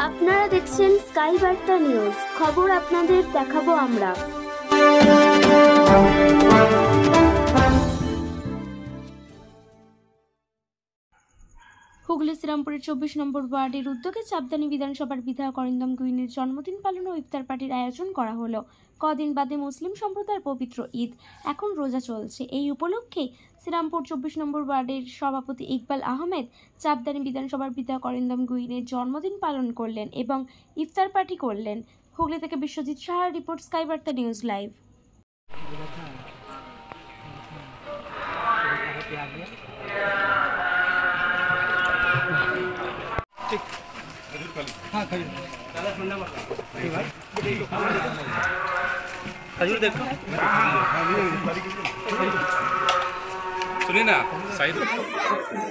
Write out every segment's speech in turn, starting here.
আপনারা দেখছেন স্কাই বার্তা নিউজ, খবর আপনাদের দেখাবো আমরা। হুগলি শ্রীরামপুরের 24 নম্বর ওয়ার্ডের উদ্যোগে চাপদানি বিধানসভার বিধায়ক অরিন্দম গুইনের জন্মদিন পালন ও ইফতার পার্টির আয়োজন করা হলো। কদিন বাদে মুসলিম সম্প্রদায়ের পবিত্র ঈদ, এখন রোজা চলছে। এই উপলক্ষে শ্রীরামপুর 24 নম্বর ওয়ার্ডের সভাপতি ইকবাল আহমেদ চাপদানি বিধানসভার বিধায়ক অরিন্দম গুইনের জন্মদিন পালন করলেন এবং ইফতার পার্টি করলেন। হুগলি থেকে বিশ্বজিৎ সাহার রিপোর্ট, স্কাই বার্তা নিউজ লাইভ।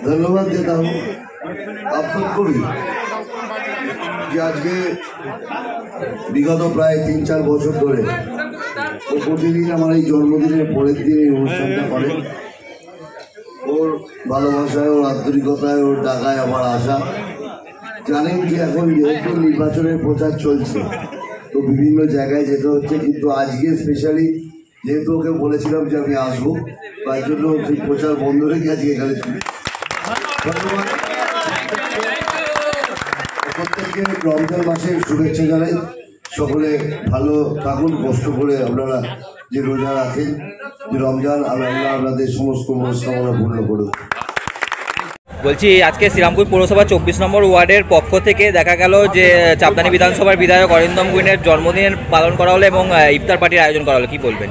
ধন্যবাদ দেতা আপনার করি যে আজকে বিগত প্রায় 3-4 বছর ধরে ও প্রতিদিন আমার এই জন্মদিনের পরের দিন এই অনুষ্ঠানটা করে। ওর ভালোবাসায়, ওর আন্তরিকতায়, ওর ডাকায় আমার আশা। জানেন যে এখন যেহেতু নির্বাচনের প্রচার চলছে তো বিভিন্ন জায়গায় যেতে হচ্ছে, কিন্তু আজকে স্পেশালি যেহেতু ওকে বলেছিলাম যে আমি আসবো, তার জন্য সেই প্রচার বন্ধ রেখে আজকে এখানে ছিল। ধন্যবাদ প্রত্যেককে রমজান মাসের শুভেচ্ছা জানাই। সকলে ভালো থাকুন, কষ্ট করে আপনারা যে রোজা রাখেন, যে রমজান আল্লাহ আপনাদের সমস্ত মনস্কামনা পূর্ণ করুন। বলছি, আজকে শ্রীরামপুর পৌরসভা 24 নম্বর ওয়ার্ডের পক্ষ থেকে দেখা গেল যে চাপদানি বিধানসভার বিধায়ক অরিন্দম গুইনের জন্মদিনের পালন করা হলো এবং ইফতার পার্টির আয়োজন করা হলো, কি বলবেন?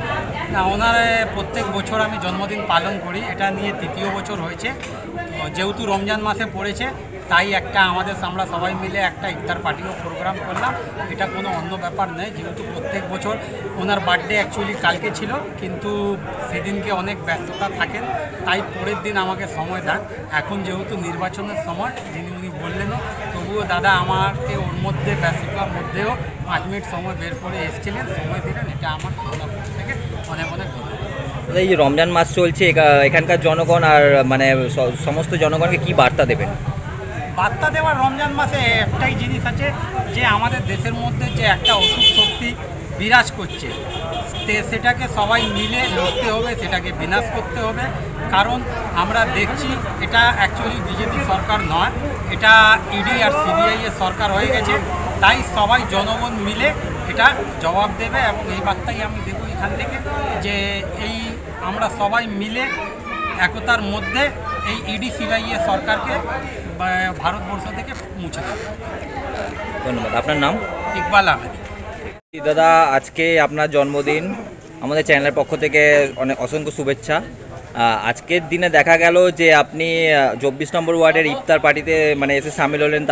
না, ওনার প্রত্যেক বছর আমি জন্মদিন পালন করি, এটা নিয়ে 3য় বছর হয়েছে। যেহেতু রমজান মাসে পড়েছে তাই আমরা সবাই মিলে একটা ইফতার পার্টিও প্রোগ্রাম করলাম। এটা কোনো অন্য ব্যাপার নেই, যেহেতু প্রত্যেক বছর ওনার বার্থডে অ্যাকচুয়ালি কালকে ছিল, কিন্তু সেদিনকে অনেক ব্যস্ততা থাকেন, তাই পরের দিন আমাকে সময় দেন। এখন যেহেতু নির্বাচনের সময় যিনি উনি বললেনও, তবুও দাদা আমাকে ওর মধ্যে ব্যস্ততার মধ্যেও 5 মিনিট সময় বের করে এসেছিলেন, সময় দিলেন, এটা আমার থেকে অনেক অনেক ধন্যবাদ। এই যে রমজান মাস চলছে, এখানকার জনগণ আর মানে সমস্ত জনগণকে কি বার্তা দেবেন? বার্তা দেওয়ার রমজান মাসে একটাই জিনিস আছে যে আমাদের দেশের মধ্যে যে একটা অসুখ শক্তি বিরাজ করছে, সেটাকে সবাই মিলে লড়তে হবে, সেটাকে বিনাশ করতে হবে। কারণ আমরা দেখছি এটা অ্যাকচুয়ালি বিজেপি সরকার নয়, এটা ইডি আর সিবিআই এর সরকার হয়ে গেছে। তাই সবাই জনগণ মিলে এটা জবাব দেবে, এবং এই বার্তাই আমি দেবো এখান থেকে যে এই আমরা সবাই মিলে একতার মধ্যে এই ইডি সিবিআই এর সরকারকে ভারতবর্ষ থেকে মুছে দেবে। ধন্যবাদ। আপনার নাম? ইকবাল আহমেদ। দাদা, আজকে আপনার জন্মদিন, আমাদের চ্যানেলের পক্ষ থেকে অনেক অসংখ্য শুভেচ্ছা। আজকের দিনে দেখা গেল যে আপনি 24 নম্বর ওয়ার্ডের ইফতার পার্টিতে মানে এসে সামিল হলেন,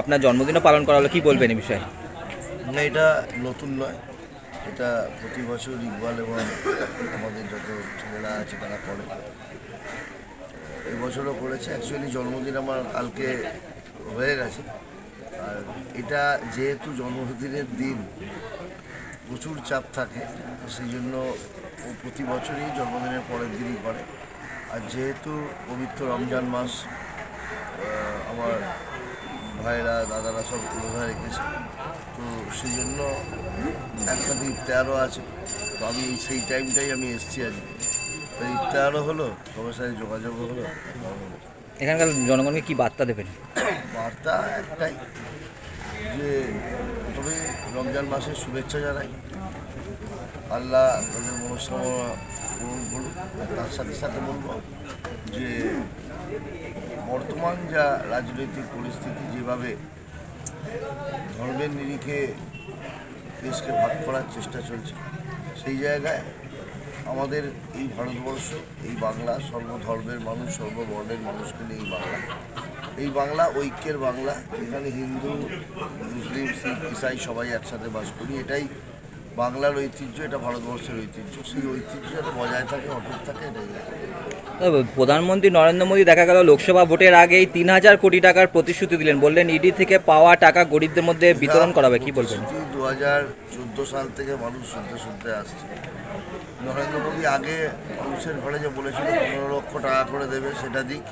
আপনার জন্মদিনও পালন করা হলো, কি বলবেন এই বিষয়ে? মানে এটা নতুন নয়, এটা প্রতি বছর ইকবাল এবং আমাদের যত ছেলেরা আছে তারা করে। এবছরও করেছে। অ্যাকচুয়ালি জন্মদিন আমার কালকে হয়ে গেছে, আর এটা যেহেতু জন্মদিনের দিন প্রচুর চাপ থাকে, সেই জন্য ও প্রতি বছরই জন্মদিনের পরের দিনই করে। আর যেহেতু পবিত্র রমজান মাস, আমার ভাইরা দাদারা সব রোজা রেখেছে, তো সেই জন্য একটা ইফতারও আছে। তো আমি সেই টাইমটাই আমি এসেছি আজকে, তো ইফতারও হলো, সবার সাথে যোগাযোগও হলো। এখানকার জনগণকে কি বার্তা দেবেন? বার্তা একটাই যে তবে রমজান মাসের শুভেচ্ছা জানাই, আল্লাহ তাদের মনস্কামনা পূরণ করুন। তার সাথে সাথে বলবো যে বর্তমান যা রাজনৈতিক পরিস্থিতি, যেভাবে ধর্মের নিরিখে দেশকে ভাগ করার চেষ্টা চলছে, সেই জায়গায় আমাদের এই ভারতবর্ষ, এই বাংলা, সর্বধর্মের মানুষ, সর্ববর্ণের মানুষকে নিয়ে এই বাংলা ঐক্যের বাংলা, এখানে হিন্দু, মুসলিম, শিখ, ইসাই সবাই একসাথে বাস করি। এটাই বাংলার ঐতিহ্য, এটা ভারতবর্ষের ঐতিহ্য। সেই ঐতিহ্য যাতে বজায় থাকে, অটুট থাকে, এটাই। প্রধানমন্ত্রী নরেন্দ্র মোদী দেখা গেল লোকসভা ভোটের আগেই 3000 কোটি টাকার প্রতিশ্রুতি দিলেন, বললেন ইডি থেকে পাওয়া টাকা গরিবদের মধ্যে বিতরণ করাবে, কি বলবেন? 2014 সাল থেকে মানুষ শুনতে আসছে, নরেন্দ্র মোদী আগে মানুষের ঘরে যে বলেছিল 15 লক্ষ টাকা করে দেবে সেটা দিক,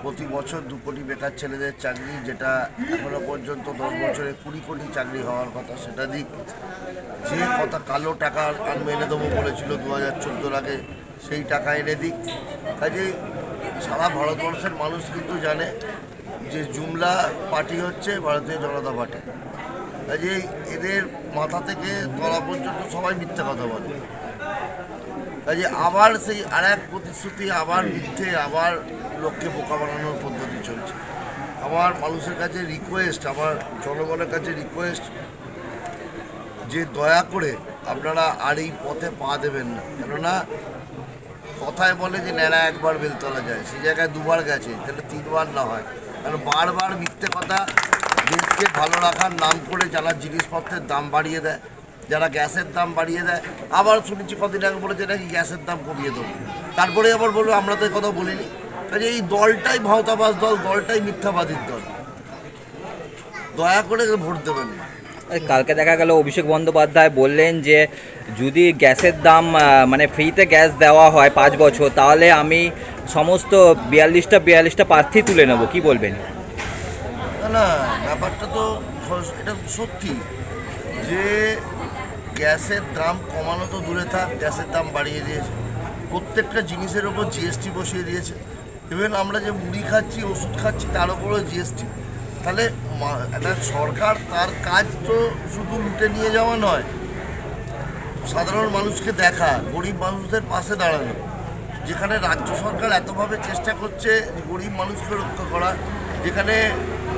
প্রতি বছর 2 কোটি বেকার ছেলেদের চাকরি, যেটা এখনো পর্যন্ত 10 বছরে 20 কোটি চাকরি হওয়ার কথা সেটা দিক, যে কথা কালো টাকা আনবে এনে দেবো বলেছিল 2014 আগে সেই টাকা এনে দিক। কাজে সারা ভারতবর্ষের মানুষ কিন্তু জানে যে জুমলা পার্টি হচ্ছে ভারতীয় জনতা পার্টি। কাজে এদের মাথা থেকে তলা পর্যন্ত সবাই মিথ্যা কথা বলে। কাজে আবার সেই আর এক প্রতিশ্রুতি, আবার মিথ্যে, আবার লোককে বোকা বানানোর পদ্ধতি চলছে। আমার মানুষের কাছে রিকোয়েস্ট, আমার জনগণের কাছে রিকোয়েস্ট যে দয়া করে আপনারা আর এই পথে পা দেবেন না। কেননা কথায় বলে যে ন্যাড়া একবার বেলতলা যায়, সেই জায়গায় 2 বার গেছে, তাহলে 3 বার না হয়। কারণ বারবার মিথ্যে কথা, দেশকে ভালো রাখার নাম করে যারা জিনিসপত্রের দাম বাড়িয়ে দেয়, যারা গ্যাসের দাম বাড়িয়ে দেয়, আবার শুনেছি কদিন আগে বলেছে নাকি গ্যাসের দাম কমিয়ে দেবো, তারপরে আবার বলবো আমরা তো কথা বলিনি। কাজে এই দলটাই ভাওতাবাজ দল, দলটাই মিথ্যাবাদীর দল, দয়া করে ভোট দেবেন না। কালকে দেখা গেল অভিষেক বন্দ্যোপাধ্যায় বললেন যে যদি গ্যাসের দাম মানে ফ্রিতে গ্যাস দেওয়া হয় 5 বছর, তাহলে আমি সমস্ত 42টা প্রার্থী তুলে নেব, কি বলবেন? না না, ব্যাপারটা তো এটা সত্যি যে গ্যাসের দাম কমানো তো দূরে থাক, গ্যাসের দাম বাড়িয়ে দিয়েছে, প্রত্যেকটা জিনিসের ওপর জিএসটি বসিয়ে দিয়েছে। ইভেন আমরা যে মুড়ি খাচ্ছি, ওষুধ খাচ্ছি, তার ওপরও জিএসটি। তাহলে একটা সরকার তার কাজ তো শুধু লুটে নিয়ে যাওয়া নয়, সাধারণ মানুষকে দেখা, গরিব মানুষদের পাশে দাঁড়ানো। যেখানে রাজ্য সরকার এতভাবে চেষ্টা করছে গরিব মানুষকে রক্ষা করার,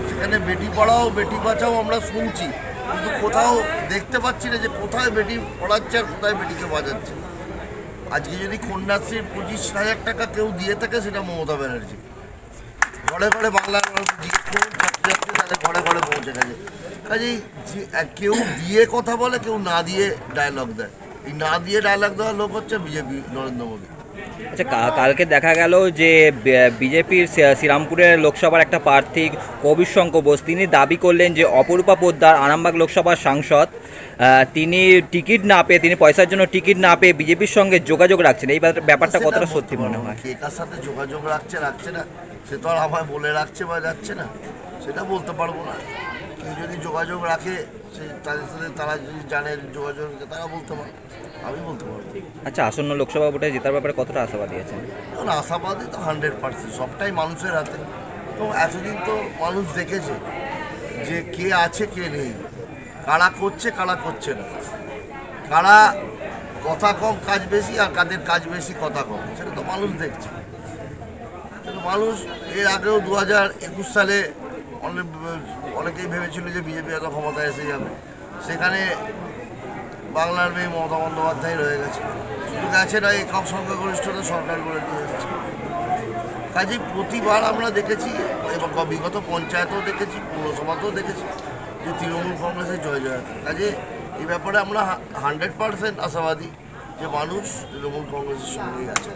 সেখানে বেটি পড়াও বেটি বাঁচাও আমরা শুনছি, কিন্তু কোথাও দেখতে পাচ্ছি না যে কোথায় বেটি পড়াচ্ছে আর কোথায় বেটিকে বাঁচাচ্ছে। আজকে যদি কন্যাশ্রীর 25,000 টাকা কেউ দিয়ে থাকে, সেটা মমতা ব্যানার্জি। ঘরে ঘরে বাংলার মানুষ জিজ্ঞেস করুন, ছাত্রছাত্রী তাদের ঘরে ঘরে পৌঁছে গেছে। কাজেই কেউ দিয়ে কথা বলে, কেউ না দিয়ে ডায়লগ দেয়। এই না দিয়ে ডায়লগ দেওয়ার লোক হচ্ছে বিজেপি, নরেন্দ্র মোদী। আচ্ছা, কালকে দেখা গেল যে বিজেপির শ্রীরামপুরের লোকসভার একটা প্রার্থী কবির শঙ্কর বোস, তিনি দাবি করলেন যে অপরূপা পোদ্দার আরামবাগ লোকসভার সাংসদ, তিনি টিকিট না পেয়ে, তিনি পয়সার জন্য টিকিট না পেয়ে বিজেপির সঙ্গে যোগাযোগ রাখছেন। এই ব্যাপারটা কতটা সত্যি মনে হয়? কে কার সাথে যোগাযোগ রাখছে না সে তো আর আমায় বলে রাখছে বা যাচ্ছে না, সেটা বলতে পারবো না। কেউ যদি যোগাযোগ রাখে, সে তাদের সাথে তারা যদি জানে যোগাযোগ, তারা বলতে পারে, আমি বলতে পারবো। আচ্ছা, আসন্ন লোকসভা ভোটে জেতার ব্যাপারে কতটা আশাবাদী আছেন? কারণ আশাবাদী তো 100%, সবটাই মানুষের হাতে। তো এতদিন তো মানুষ দেখেছে যে কে আছে কে নেই, কারা করছে কারা করছে না, কারা কথা কম কাজ বেশি আর কাদের কাজ বেশি কথা কম, সেটা তো মানুষ দেখছে। মানুষ এর আগেও 2021 সালে অনেকেই ভেবেছিল যে বিজেপি এত ক্ষমতায় এসে যাবে, সেখানে বাংলার মেয়ে মমতা বন্দ্যোপাধ্যায় রয়ে গেছে, শুধু গেছে না, একক সংখ্যাগরিষ্ঠতা সরকার করে দিয়ে এসেছে। কাজে প্রতিবার আমরা দেখেছি, এবং বিগত পঞ্চায়েতেও দেখেছি, পৌরসভাতেও দেখেছি যে তৃণমূল কংগ্রেসের জয় জয়। কাজে এই ব্যাপারে আমরা 100% আশাবাদী যে মানুষ তৃণমূল কংগ্রেসের সঙ্গেই আছে।